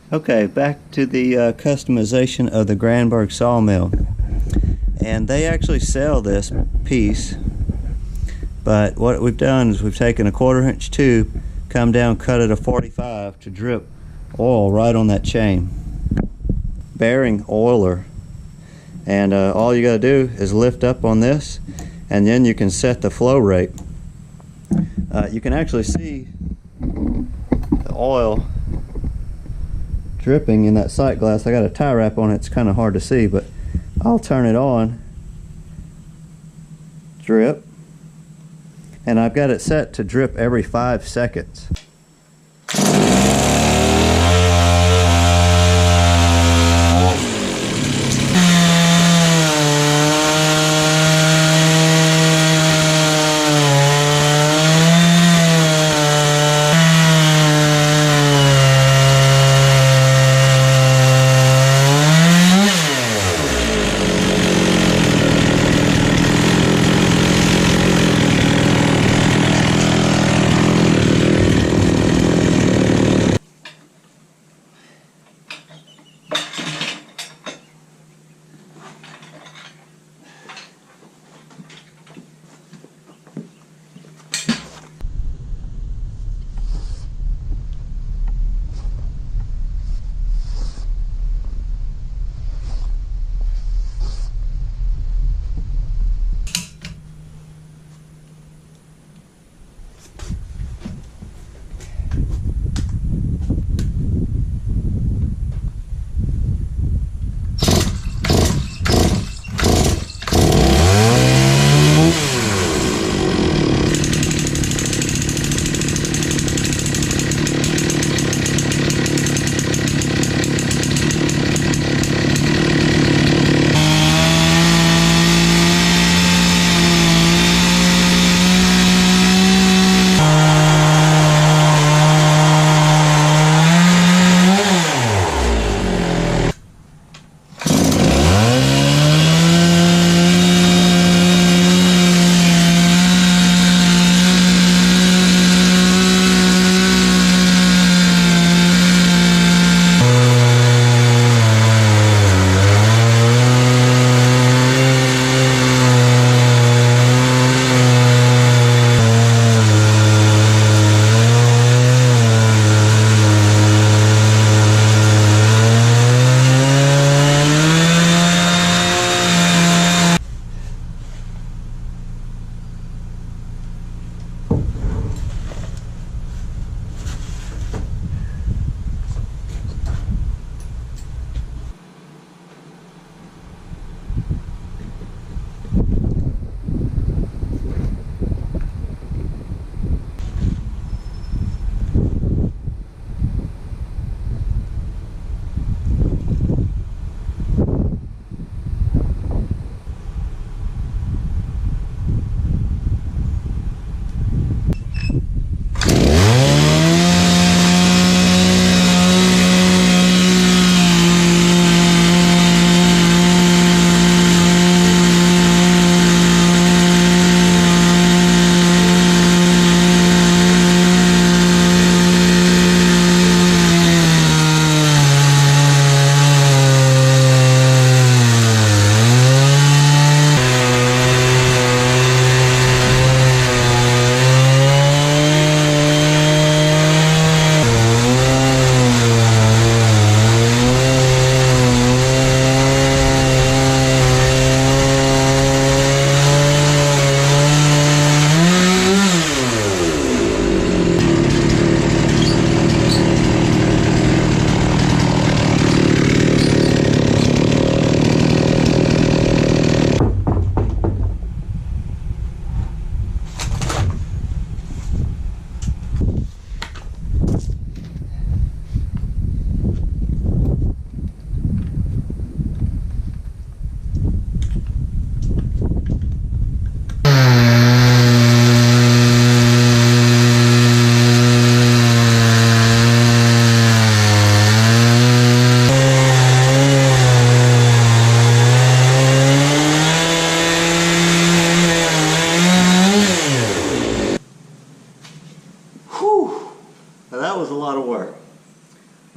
Okay, back to the customization of the Granberg sawmill. And they actually sell this piece, but what we've done is we've taken a 1/4-inch tube, come down, cut it a 45 to drip oil right on that chain. Bearing oiler. And all you gotta do is lift up on this, and then you can set the flow rate. You can actually see the oil dripping in that sight glass. I got a tie wrap on it, it's kind of hard to see, but I'll turn it on. Drip. And I've got it set to drip every 5 seconds.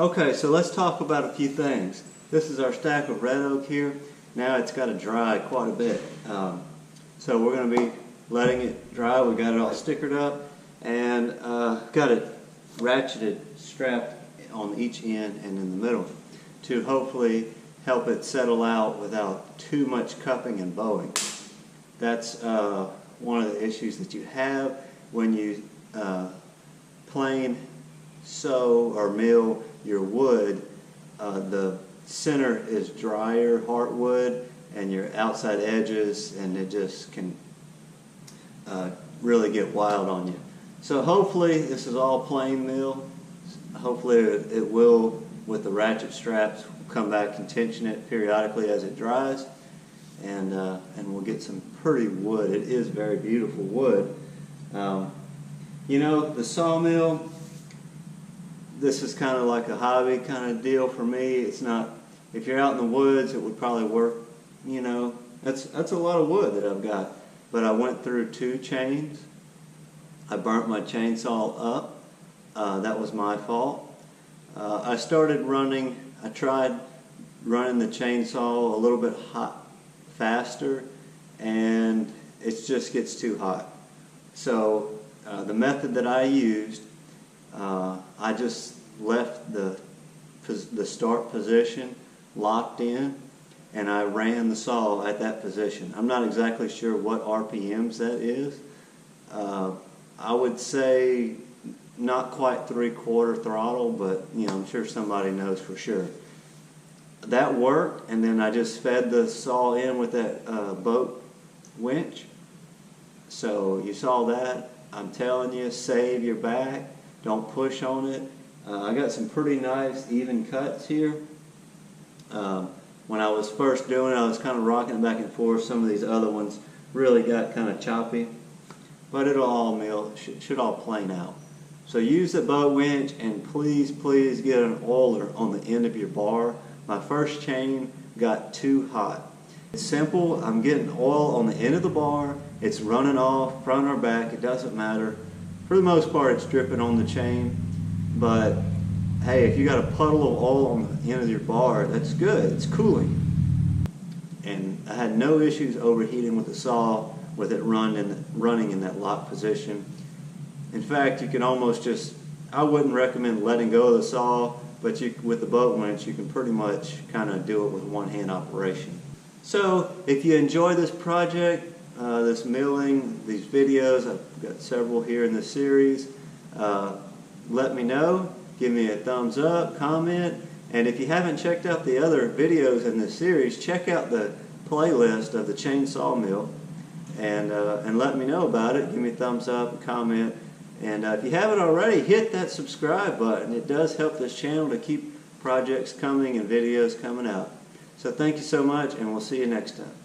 Okay, so let's talk about a few things. This is our stack of red oak here. Now it's got to dry quite a bit. So we're going to be letting it dry. We got it all stickered up and got it ratcheted, strapped on each end and in the middle to hopefully help it settle out without too much cupping and bowing. That's one of the issues that you have when you plane sew or mill your wood. The center is drier heartwood and your outside edges, and it just can really get wild on you. So hopefully this is all plain mill. Hopefully it will, with the ratchet straps, come back and tension it periodically as it dries, and we'll get some pretty wood. It is very beautiful wood. You know, the sawmill, this is kind of like a hobby kind of deal for me. It's not, if you're out in the woods, it would probably work, you know. That's a lot of wood that I've got. But I went through 2 chains. I burnt my chainsaw up. That was my fault. I tried running the chainsaw a little bit faster, and it just gets too hot. So the method that I used, I just left the start position locked in, and I ran the saw at that position. I'm not exactly sure what RPMs that is. I would say not quite 3/4 throttle, but you know, I'm sure somebody knows for sure. That worked, and then I just fed the saw in with that boat winch. So you saw that. I'm telling you, save your back. Don't push on it. I got some pretty nice even cuts here. When I was first doing it, I was kind of rocking it back and forth. Some of these other ones really got kind of choppy, but it'll all mill, should all plane out. So use the boat winch, and please, please get an oiler on the end of your bar. My first chain got too hot. It's simple. I'm getting oil on the end of the bar. It's running off, front or back, it doesn't matter. For the most part, it's dripping on the chain, but hey, if you got a puddle of oil on the end of your bar, that's good. It's cooling. And I had no issues overheating with the saw with it running in that locked position. In fact, you can almost just, I wouldn't recommend letting go of the saw, but with the boat winch, you can pretty much kind of do it with one-hand operation. So if you enjoy this project, this milling, these videos, I've got several here in this series, let me know. Give me a thumbs up, comment, and if you haven't checked out the other videos in this series, check out the playlist of the chainsaw mill, and let me know about it. Give me a thumbs up, a comment, and if you haven't already, hit that subscribe button. It does help this channel to keep projects coming and videos coming out. So thank you so much, and we'll see you next time.